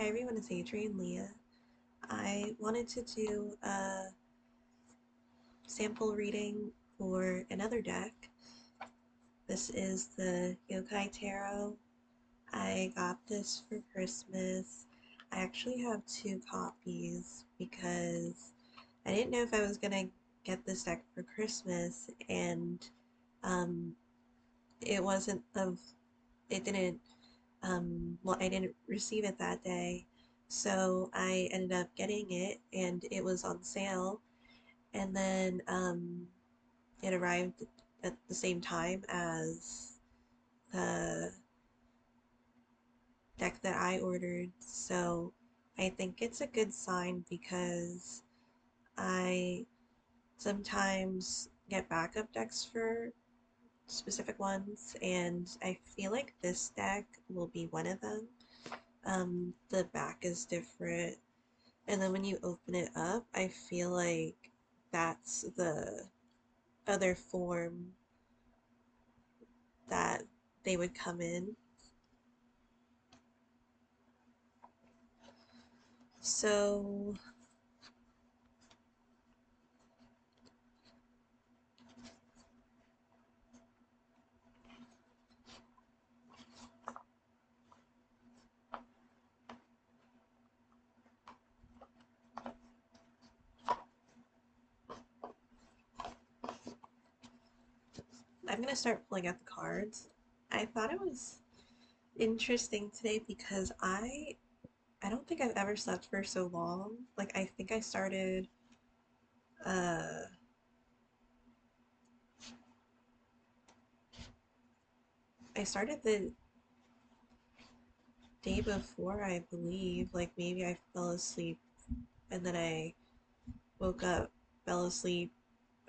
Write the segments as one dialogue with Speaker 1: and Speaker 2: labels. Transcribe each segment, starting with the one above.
Speaker 1: Hi everyone, it's Adrian Leah. I wanted to do a sample reading for another deck. This is the Yokai Tarot. I got this for Christmas. I actually have two copies because I didn't know if I was gonna get this deck for Christmas, and um, it wasn't of, it didn't, well, I didn't receive it that day. So I ended up getting it and it was on sale, and then it arrived at the same time as the deck that I ordered. So I think it's a good sign because I sometimes get backup decks for specific ones, and I feel like this deck will be one of them. The back is different, and then when you open it up, I feel like that's the other form that they would come in. So I'm gonna start pulling out the cards. I thought it was interesting today because I don't think I've ever slept for so long. Like I think uh I started the day before, I believe. Like maybe I fell asleep and then I woke up, fell asleep,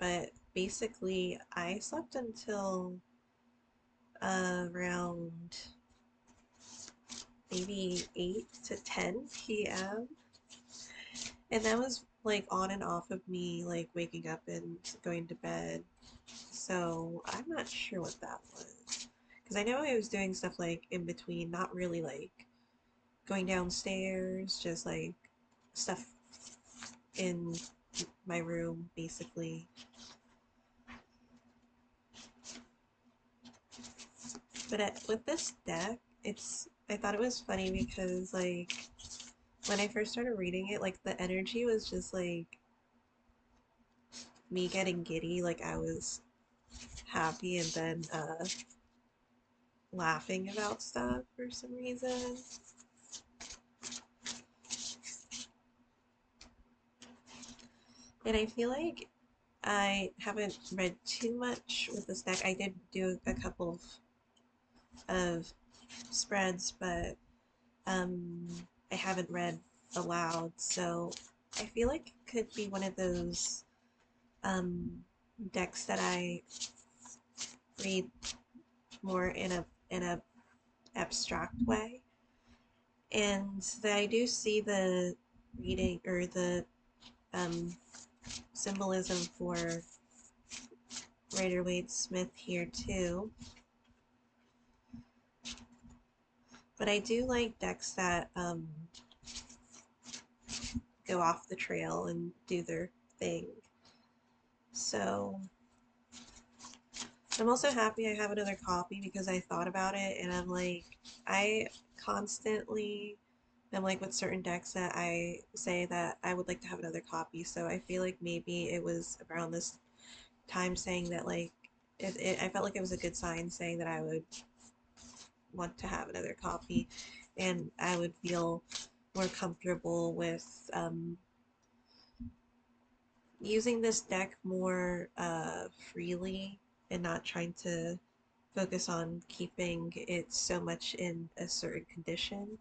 Speaker 1: but basically I slept until around maybe 8 to 10 p.m. And that was like on and off of me like waking up and going to bed. So I'm not sure what that was. Because I know I was doing stuff like in between, not really like going downstairs, just like stuff in my room basically. But with this deck, I thought it was funny because like when I first started reading it, like the energy was just like me getting giddy, like I was happy and then laughing about stuff for some reason. And I feel like I haven't read too much with this deck. I did do a couple of spreads, but um, I haven't read aloud, so I feel like it could be one of those um, decks that I read more in a abstract way, and that I do see the reading or the um, symbolism for Rider Waite Smith here too. But I do like decks that go off the trail and do their thing. So I'm also happy I have another copy because I thought about it and I'm like, I constantly am like with certain decks that I say that I would like to have another copy. So I feel like maybe it was around this time saying that like, I felt like it was a good sign saying that I would want to have another copy and I would feel more comfortable with using this deck more freely and not trying to focus on keeping it so much in a certain condition.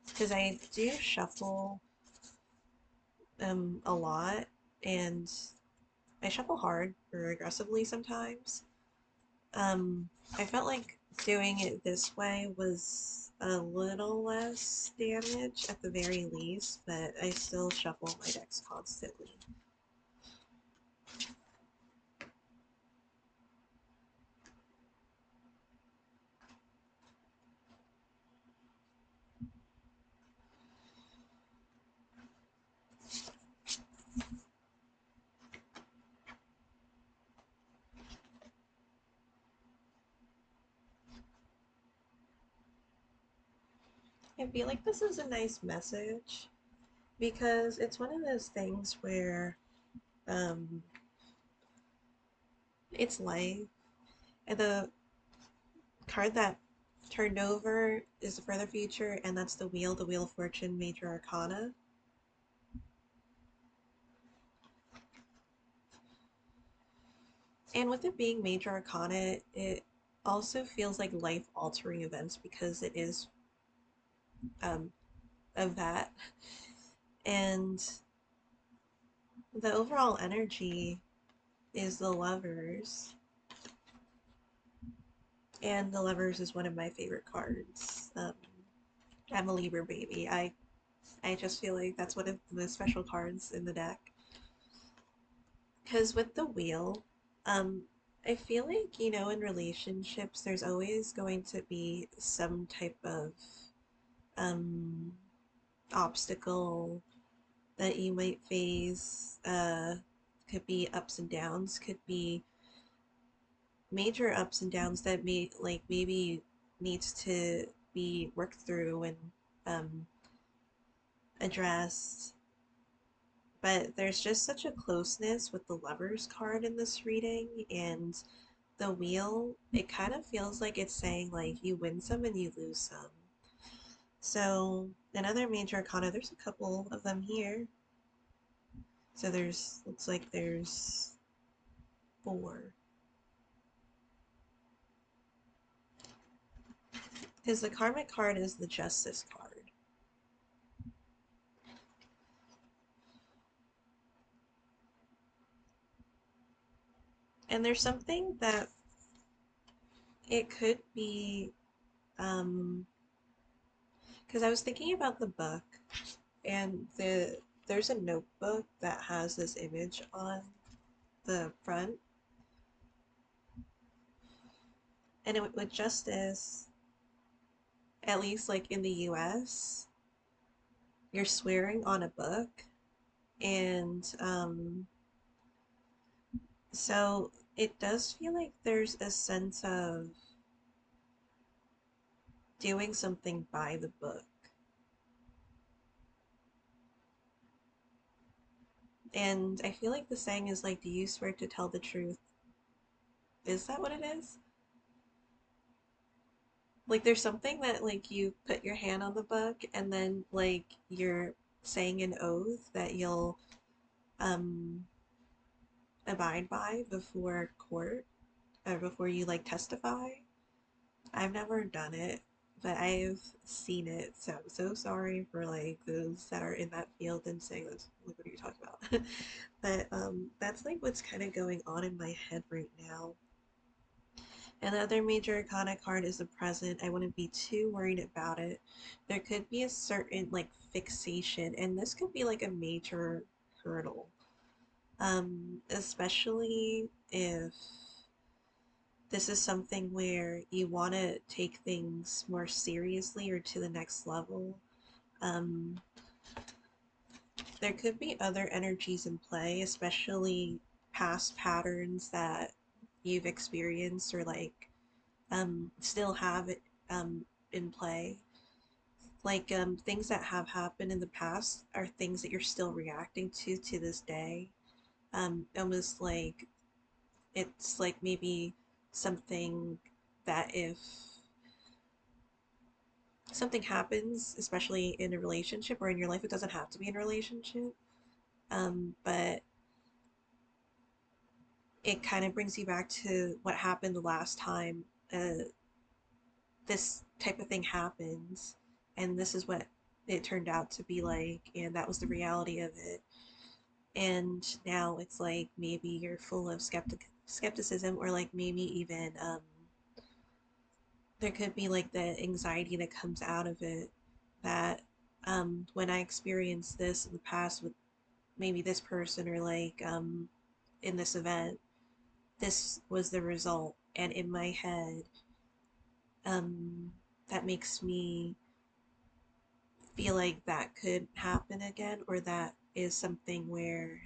Speaker 1: Because I do shuffle a lot, and I shuffle hard or aggressively sometimes. I felt like doing it this way was a little less damage at the very least, but I still shuffle my decks constantly. I feel like this is a nice message because it's one of those things where um, it's life. And the card that turned over is the further future, and that's the Wheel of Fortune, Major Arcana. And with it being Major Arcana, it also feels like life altering events because it is um, of that. And the overall energy is the Lovers. And the Lovers is one of my favorite cards. I'm a Libra baby. I just feel like that's one of the special cards in the deck. Because with the wheel, um, I feel like, in relationships, there's always going to be some type of um, obstacle that you might face. Could be ups and downs, could be major ups and downs that maybe needs to be worked through and um, addressed. But there's just such a closeness with the Lovers card in this reading, and the wheel, it kind of feels like it's saying like you win some and you lose some. So another major arcana, there's a couple of them here. So looks like there's four. Because the karmic card is the justice card. And there's something that it could be, because I was thinking about the book, and there's a notebook that has this image on the front, and with justice, at least like in the US, you're swearing on a book, and so it does feel like there's a sense of doing something by the book. And I feel like the saying is like, do you swear to tell the truth? Is that what it is? Like there's something that like you put your hand on the book and then like you're saying an oath that you'll um abide by before court or before you like testify. I've never done it, but I've seen it, so I'm so sorry for like those that are in that field and saying that's like what are you talking about? But that's like what's kind of going on in my head right now. And the other major arcana card is the present. I wouldn't be too worried about it. There could be a certain like fixation, and this could be like a major hurdle. Especially if this is something where you want to take things more seriously or to the next level. Um, there could be other energies in play, especially past patterns that you've experienced or like still have it in play. Like things that have happened in the past are things that you're still reacting to this day. Almost like it's like maybe something that if something happens, especially in a relationship or in your life, it doesn't have to be in a relationship, but it kind of brings you back to what happened the last time this type of thing happens, and this is what it turned out to be like, and that was the reality of it. And now it's like maybe you're full of skepticism, or like maybe even there could be like the anxiety that comes out of it that when I experienced this in the past with maybe this person or like in this event, this was the result, and in my head um, that makes me feel like that could happen again, or that is something where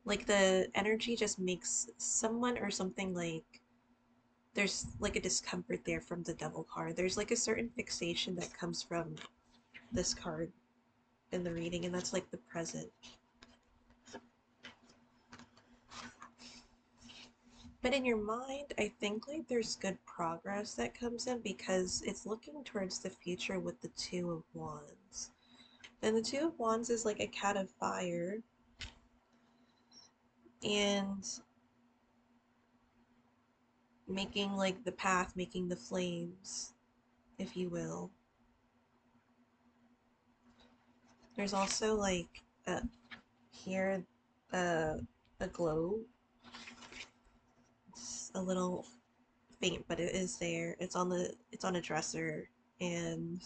Speaker 1: like the energy just makes someone or something like there's like a discomfort there from the devil card. There's like a certain fixation that comes from this card in the reading, and that's like the present. But in your mind, I think like there's good progress that comes in because it's looking towards the future with the Two of Wands. And the Two of Wands is like a cat of fire, and making like the path, making the flames, if you will. There's also like here uh, a glow. It's a little faint, but it is there. It's on a dresser, and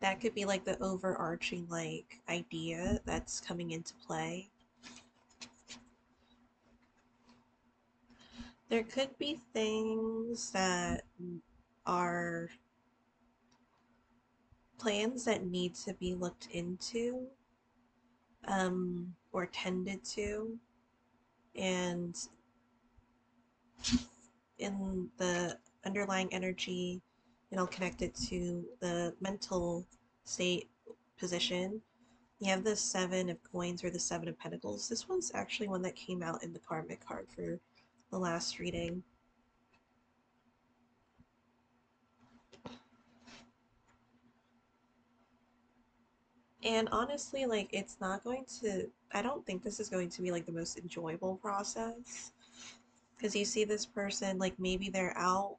Speaker 1: that could be like the overarching like idea that's coming into play. There could be things that are plans that need to be looked into, or tended to, and in the underlying energy, and I'll connect it to the mental state position. You have the Seven of Coins or the Seven of Pentacles. This one's actually one that came out in the Karmic card for the last reading. And honestly, like, it's not going to, I don't think this is going to be like the most enjoyable process. Because you see this person, like, maybe they're out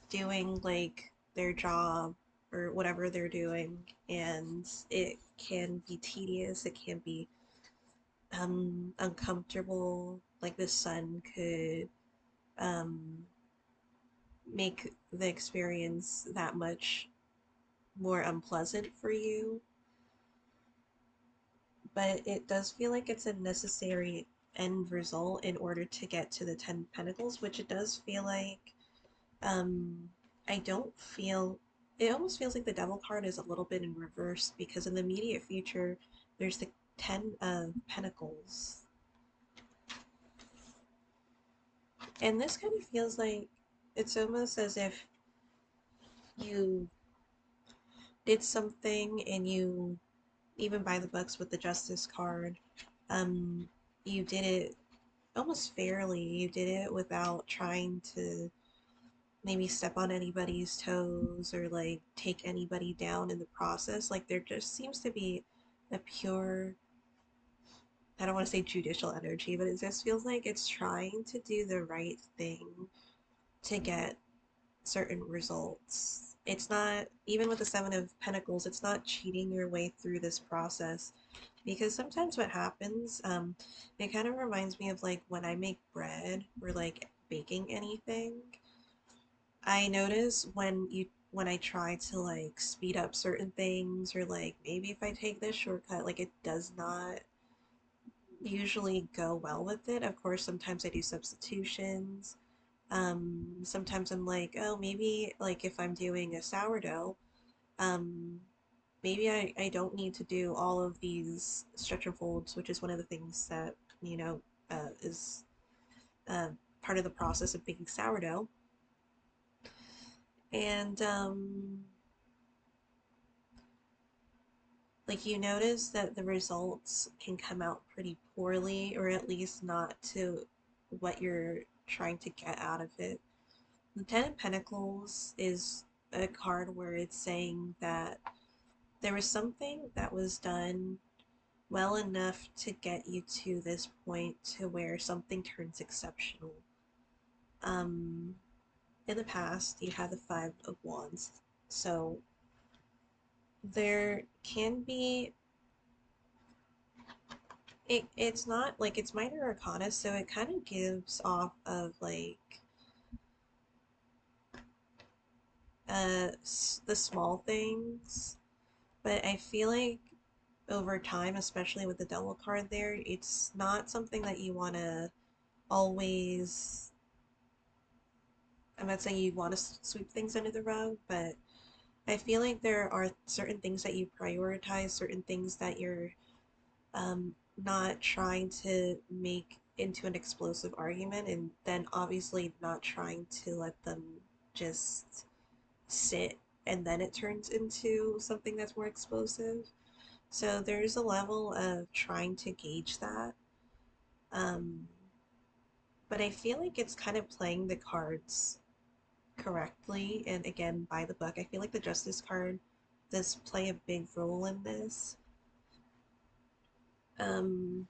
Speaker 1: doing like their job or whatever they're doing, and it can be tedious, it can be uncomfortable. Like the sun could um, make the experience that much more unpleasant for you, but it does feel like it's a necessary end result in order to get to the Ten Pentacles, which it does feel like. um, I don't feel, it almost feels like the Devil card is a little bit in reverse because in the immediate future there's the Ten of Pentacles. And this kind of feels like it's almost as if you did something and you, even by the books with the Justice card, um, you did it almost fairly. You did it without trying to maybe step on anybody's toes or like take anybody down in the process. Like there just seems to be a pure, I don't want to say judicial energy, but it just feels like it's trying to do the right thing to get certain results. It's not, even with the Seven of Pentacles, it's not cheating your way through this process. Because sometimes what happens, it kind of reminds me of like when I make bread or like baking anything. I notice when I try to like speed up certain things, or like maybe if I take this shortcut, like it does not usually go well with it. Of course, sometimes I do substitutions. Sometimes I'm like, oh, maybe like if I'm doing a sourdough, um, maybe I don't need to do all of these stretch and folds, which is one of the things that, you know, is uh, part of the process of baking sourdough. And like you notice that the results can come out pretty poorly, or at least not to what you're trying to get out of it. The Ten of Pentacles is a card where it's saying that there was something that was done well enough to get you to this point to where something turns exceptional. Um, in the past, you had the Five of Wands, so there can be, it's not like it's minor arcana, so it kind of gives off of like the small things, but I feel like over time, especially with the devil card there, it's not something that you want to always, I'm not saying you want to sweep things under the rug, but I feel like there are certain things that you prioritize, certain things that you're not trying to make into an explosive argument, and then obviously not trying to let them just sit and then it turns into something that's more explosive. So there's a level of trying to gauge that. Um, but I feel like it's kind of playing the cards correctly and again by the book. I feel like the Justice card does play a big role in this. Um,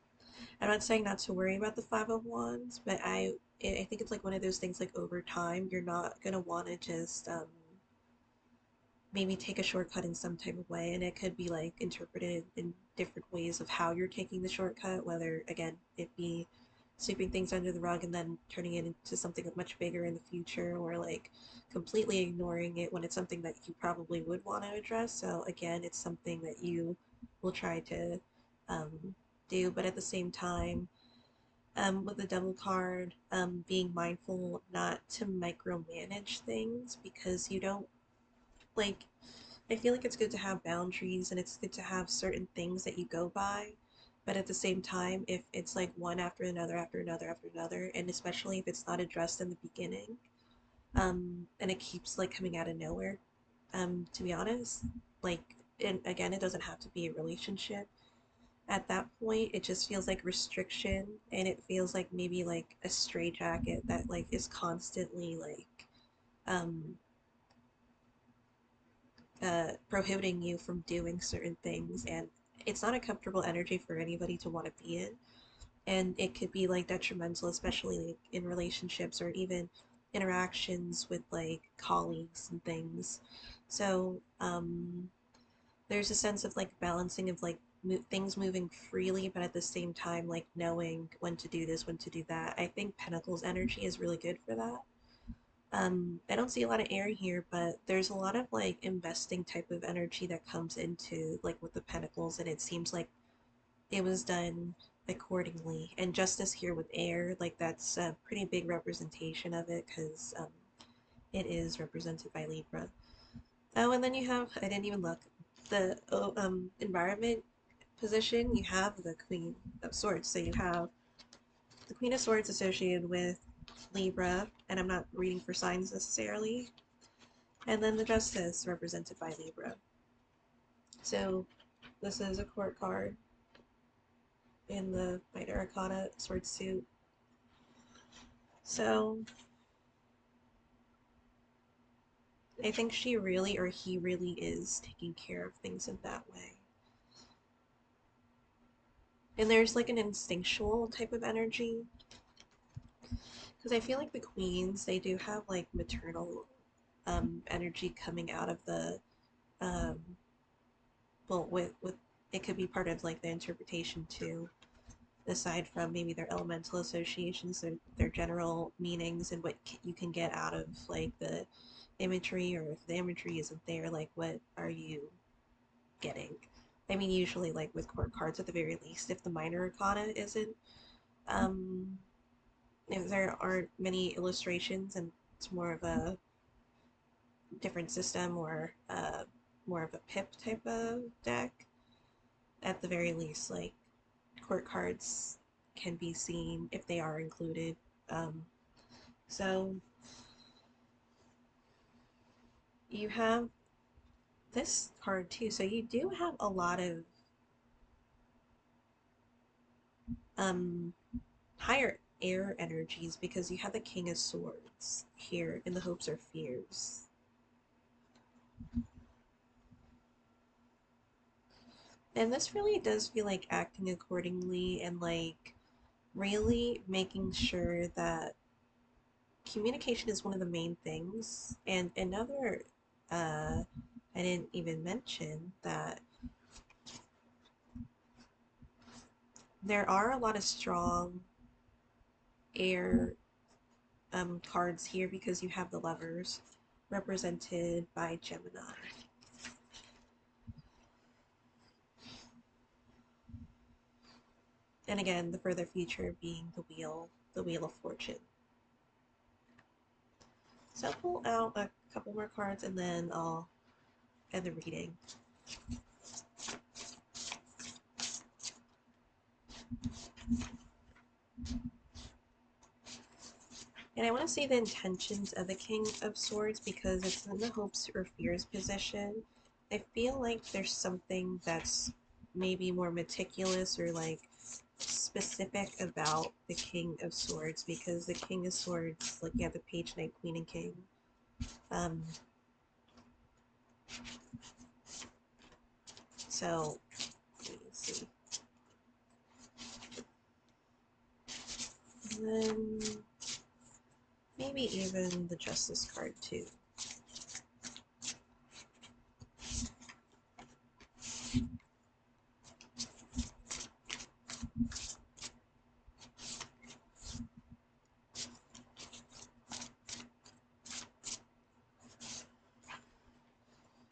Speaker 1: I'm not saying not to worry about the Five of Wands, but I think it's like one of those things like over time you're not gonna want to just maybe take a shortcut in some type of way, and it could be like interpreted in different ways of how you're taking the shortcut, whether again it be sweeping things under the rug and then turning it into something much bigger in the future, or like completely ignoring it when it's something that you probably would want to address. So again, it's something that you will try to um, do, but at the same time, with the Devil card, being mindful not to micromanage things because you don't like I feel like it's good to have boundaries and it's good to have certain things that you go by. But at the same time, if it's like one after another, after another, after another, and especially if it's not addressed in the beginning, and it keeps like coming out of nowhere, to be honest, like, and again, it doesn't have to be a relationship. At that point, it just feels like restriction and it feels like maybe like a straitjacket that like is constantly like, um, prohibiting you from doing certain things, and it's not a comfortable energy for anybody to want to be in, and it could be like detrimental, especially like in relationships or even interactions with like colleagues and things. So there's a sense of like balancing of like things moving freely, but at the same time like knowing when to do this, when to do that. I think Pentacles energy is really good for that. I don't see a lot of air here, but there's a lot of like investing type of energy that comes into like with the Pentacles, and it seems like it was done accordingly. And Justice here with air, like that's a pretty big representation of it because it is represented by Libra. Oh, and then you have, I didn't even look, the environment position, you have the Queen of Swords. So you have the Queen of Swords associated with Libra, and I'm not reading for signs necessarily, and then the Justice represented by Libra. So this is a court card in the Minor Arcana sword suit. So I think she really or he really is taking care of things in that way. And there's like an instinctual type of energy because I feel like the queens, they do have like maternal energy coming out of the um, well, with it could be part of like the interpretation too, aside from maybe their elemental associations, their general meanings, and what you can get out of like the imagery, or if the imagery isn't there, like what are you getting? I mean, usually like with court cards, at the very least, if the minor arcana isn't, um, if there aren't many illustrations and it's more of a different system, or more of a pip type of deck, at the very least, like court cards can be seen if they are included. Um, so you have this card too. So you do have a lot of um, higher air energies because you have the King of Swords here in the hopes or fears. And this really does feel like acting accordingly and like really making sure that communication is one of the main things. And another, I didn't even mention that there are a lot of strong air cards here because you have the Lovers represented by Gemini. And again, the further future being the Wheel of Fortune. So I'll pull out a couple more cards and then I'll end the reading. And I want to see the intentions of the King of Swords because it's in the hopes or fears position. I feel like there's something that's maybe more meticulous or like specific about the King of Swords because the King of Swords, like you have the Page, Knight, Queen, and King. Um, so, let me see. And then maybe even the Justice card too.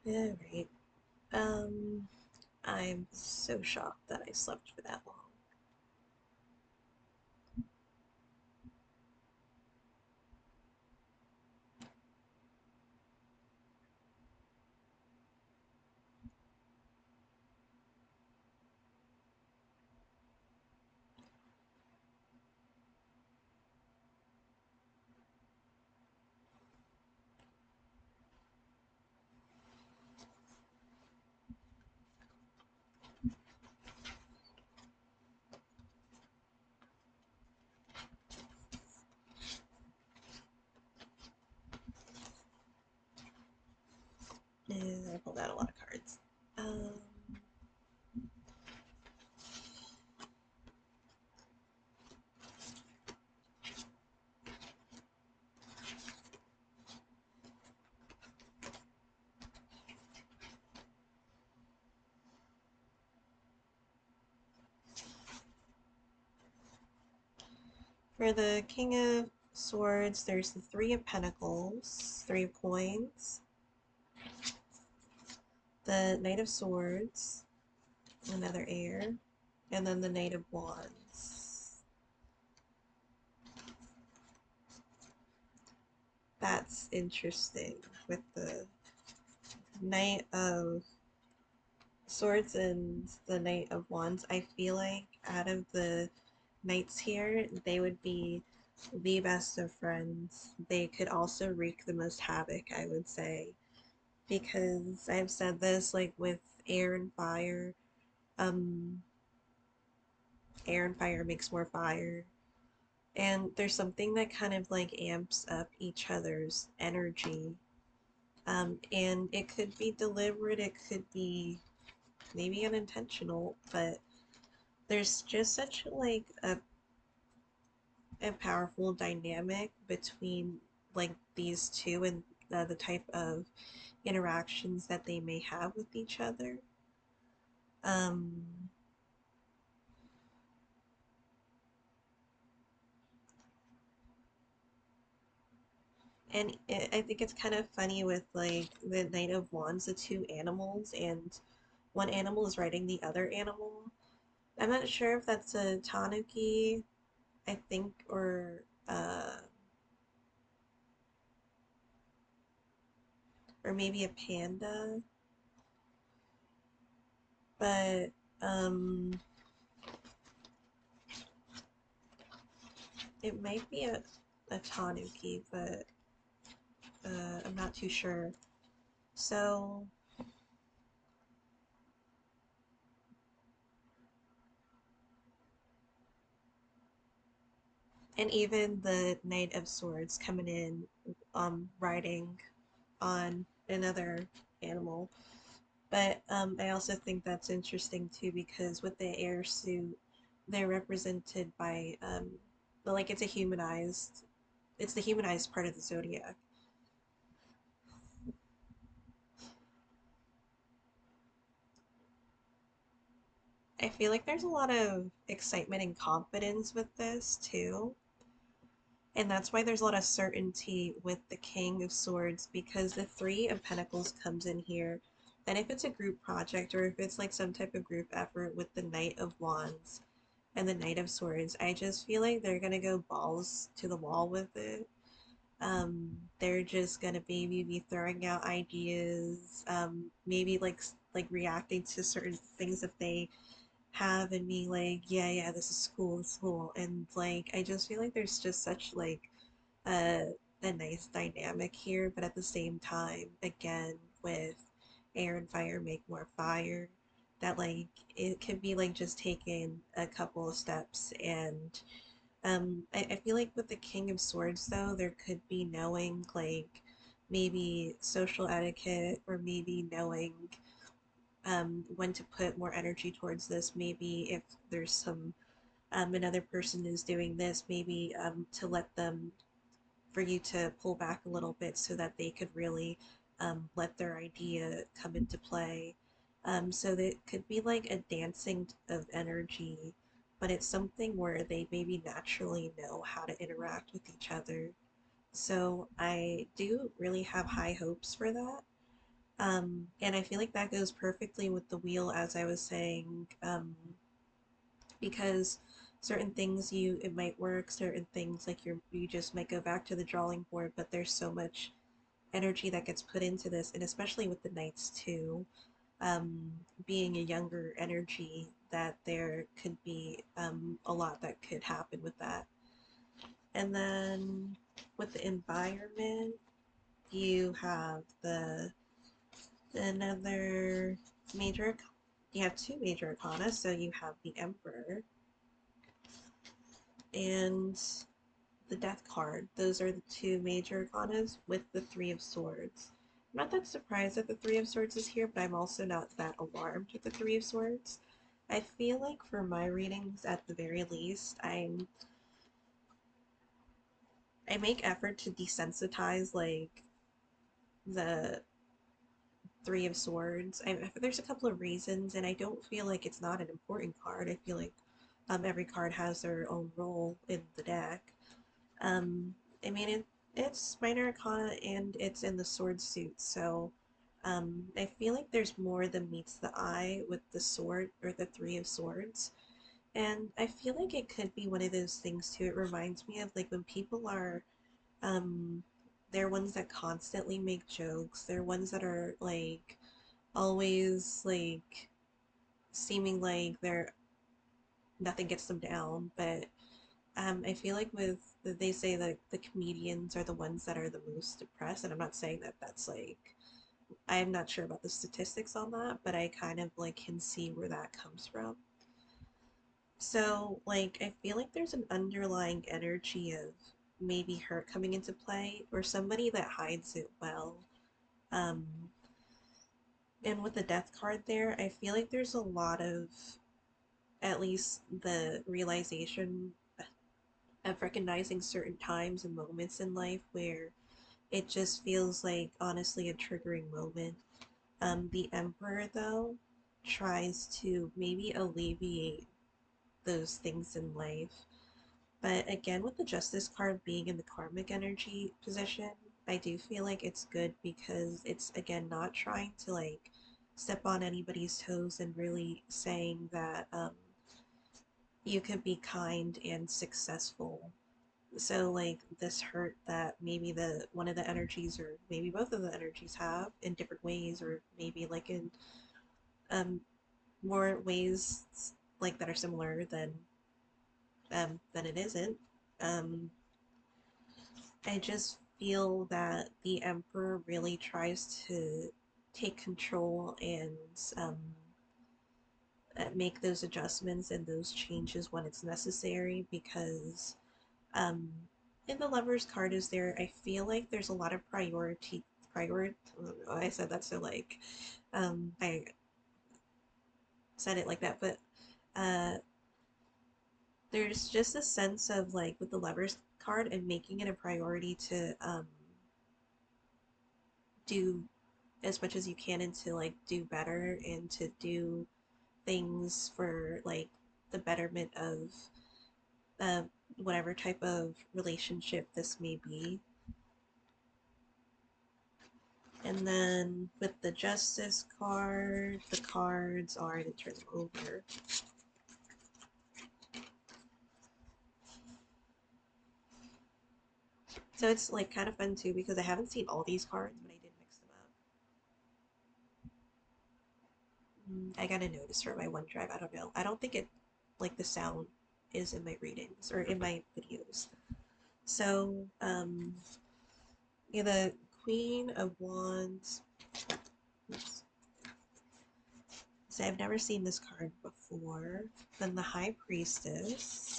Speaker 1: Alright. I'm so shocked that I slept for that long. And I pulled out a lot of cards. For the King of Swords, there's the Three of Pentacles, Three of Coins, the Knight of Swords, another air, and then the Knight of Wands. That's interesting with the Knight of Swords and the Knight of Wands. I feel like out of the knights here, they would be the best of friends. They could also wreak the most havoc, I would say. Because I've said this, like with um, air and fire makes more fire. And there's something that kind of like amps up each other's energy. And it could be deliberate, it could be maybe unintentional, but there's just such like a powerful dynamic between like these two and the type of interactions that they may have with each other. Um, and I think it's kind of funny with like the Knight of Wands, the two animals, and one animal is riding the other animal. I'm not sure if that's a tanuki, I think, or maybe a panda, but it might be a tanuki, but I'm not too sure. So, and even the Knight of Swords coming in, riding on another animal. But I also think that's interesting too because with the air suit, they're represented by, well, like it's the humanized part of the zodiac. I feel like there's a lot of excitement and confidence with this too. And that's why there's a lot of certainty with the King of Swords because the Three of Pentacles comes in here. And if it's a group project or if it's like some type of group effort with the Knight of Wands and the Knight of Swords, I just feel like they're gonna go balls to the wall with it. They're just gonna maybe be throwing out ideas, maybe like reacting to certain things if they have and being like, yeah, yeah, this is cool. And like, I just feel like there's just such like a, a nice dynamic here, but at the same time, again, with air and fire make more fire, that like it could be like just taking a couple of steps and I feel like with the King of Swords though, there could be knowing like maybe social etiquette or maybe knowing when to put more energy towards this. Maybe if there's some another person is doing this, maybe to let them for you to pull back a little bit so that they could really let their idea come into play. So that it could be like a dancing of energy, but it's something where they maybe naturally know how to interact with each other. So I do really have high hopes for that. And I feel like that goes perfectly with the wheel, as I was saying, because certain things it might work, certain things like you just might go back to the drawing board, but there's so much energy that gets put into this, and especially with the knights too, um, being a younger energy, that there could be a lot that could happen with that. And then with the environment, you have the another major. You have two major arcana, so you have the Emperor and the Death card. Those are the two major arcanas with the Three of Swords. I'm not that surprised that the Three of Swords is here, but I'm also not that alarmed with the Three of Swords. I feel like for my readings, at the very least, I make effort to desensitize like the Three of Swords. There's a couple of reasons, and I don't feel like it's not an important card. I feel like every card has their own role in the deck. Um, I mean, it's minor arcana and it's in the sword suit, so I feel like there's more than meets the eye with the sword or the Three of Swords. And I feel like it could be one of those things too. It reminds me of like when people are, um, they're ones that constantly make jokes. They're ones that are like always like seeming like they're nothing gets them down, but I feel like with they say that the comedians are the ones that are the most depressed, and I'm not saying that that's like I'm not sure about the statistics on that, but I kind of like can see where that comes from. So like I feel like there's an underlying energy of maybe hurt coming into play or somebody that hides it well. Um, and with the death card there, I feel like there's a lot of at least the realization of recognizing certain times and moments in life where it just feels like honestly a triggering moment. The Emperor, though, tries to maybe alleviate those things in life. But again, with the Justice card being in the karmic energy position, I do feel like it's good because it's again not trying to like step on anybody's toes and really saying that you could be kind and successful. So like this hurt that maybe the one of the energies or maybe both of the energies have in different ways or maybe like in um more ways like that are similar than it isn't. Um I just feel that the Emperor really tries to take control and make those adjustments and those changes when it's necessary because um, in the Lovers card is there, I feel like there's a lot of I said that so like, I said it like that, but uh, there's just a sense of like with the Lovers card and making it a priority to do as much as you can and to like do better and to do things for like the betterment of uh, whatever type of relationship this may be. And then with the Justice card, the cards are to turn them over. So it's like kind of fun too because I haven't seen all these cards, but I did mix them up. I got a notice for my OneDrive. I don't know. I don't think it, like the sound is in my readings or in my videos. So, yeah, the Queen of Wands. Oops. So I've never seen this card before. Then the High Priestess.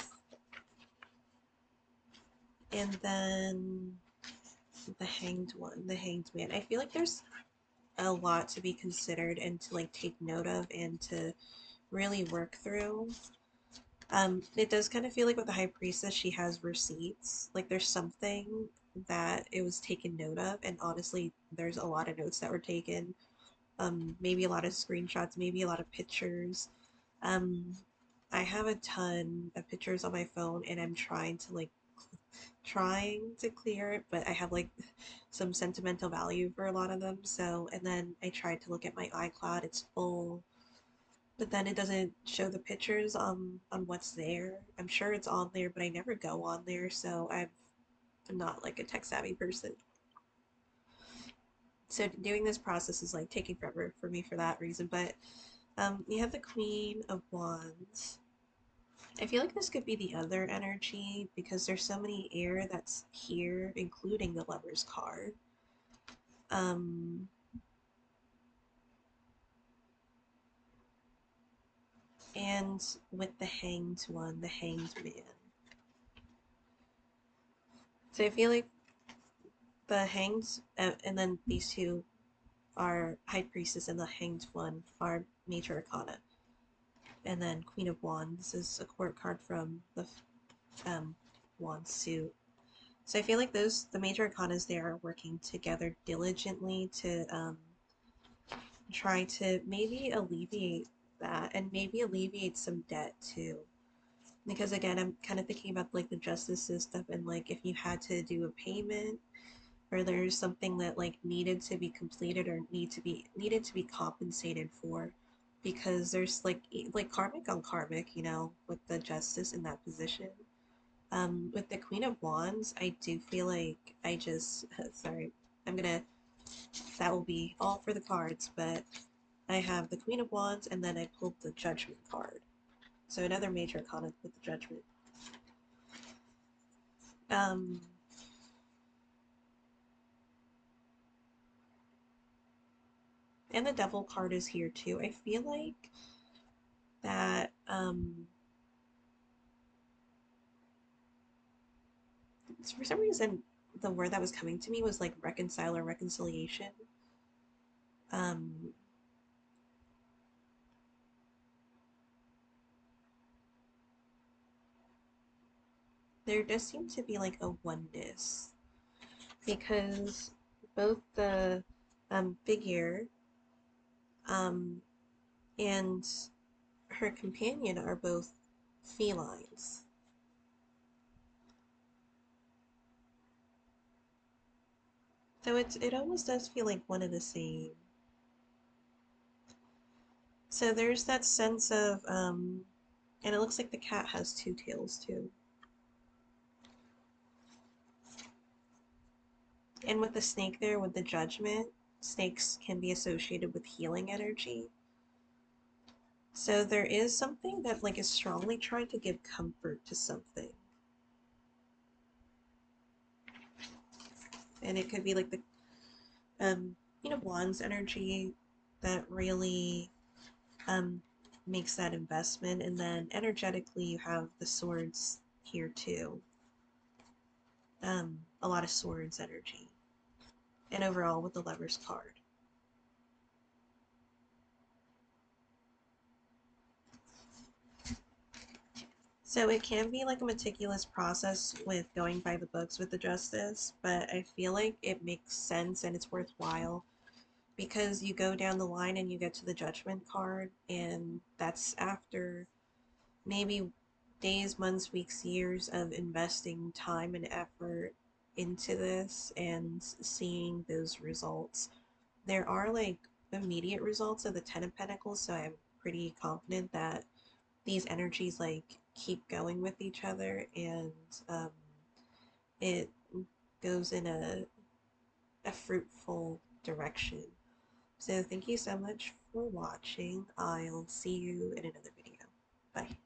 Speaker 1: And then the Hanged One, the Hanged Man. I feel like there's a lot to be considered and to like take note of and to really work through. It does kind of feel like with the High Priestess, she has receipts. Like there's something that it was taken note of, and honestly, there's a lot of notes that were taken. Maybe a lot of screenshots, maybe a lot of pictures. Um, I have a ton of pictures on my phone, and I'm trying to clear it, but I have like some sentimental value for a lot of them. So, and then I tried to look at my iCloud, it's full, but then it doesn't show the pictures on what's there. I'm sure it's on there, but I never go on there, so I'm not like a tech savvy person. So doing this process is like taking forever for me for that reason. But you have the Queen of Wands. I feel like this could be the other energy because there's so many air that's here, including the Lover's card. Um, and with the Hanged One, the Hanged Man. So I feel like the Hanged, and then these two are High Priestess and the Hanged One are Major Arcana. And then Queen of Wands is a court card from the Wand suit. So I feel like the Major Arcanas there are working together diligently to try to maybe alleviate that and maybe alleviate some debt too. Because again, I'm kind of thinking about like the justice system and like if you had to do a payment or there's something that like needed to be completed or needed to be compensated for because there's like karmic on karmic, with the justice in that position. With the Queen of Wands, I do feel like I just sorry, I'm gonna that will be all for the cards, but I have the Queen of Wands and then I pulled the Judgment card. So another major arcana with the Judgment. Um, and the Devil card is here too. I feel like that for some reason the word that was coming to me was like reconcile or reconciliation. Um, there does seem to be like a oneness because both the figure um, and her companion are both felines. So it almost does feel like one of the same. So there's that sense of and it looks like the cat has two tails too. And with the snake there, with the Judgment, snakes can be associated with healing energy. So there is something that like is strongly trying to give comfort to something. And it could be like the Wands energy that really um makes that investment. And then energetically you have the swords here too. A lot of swords energy. And overall with the Lover's card. So it can be like a meticulous process with going by the books with the justice, but I feel like it makes sense and it's worthwhile because you go down the line and you get to the Judgment card, and that's after maybe days, months, weeks, years of investing time and effort into this and seeing those results. There are like immediate results of the Ten of Pentacles, so I'm pretty confident that these energies like keep going with each other and um, it goes in a fruitful direction. So thank you so much for watching. I'll see you in another video. Bye.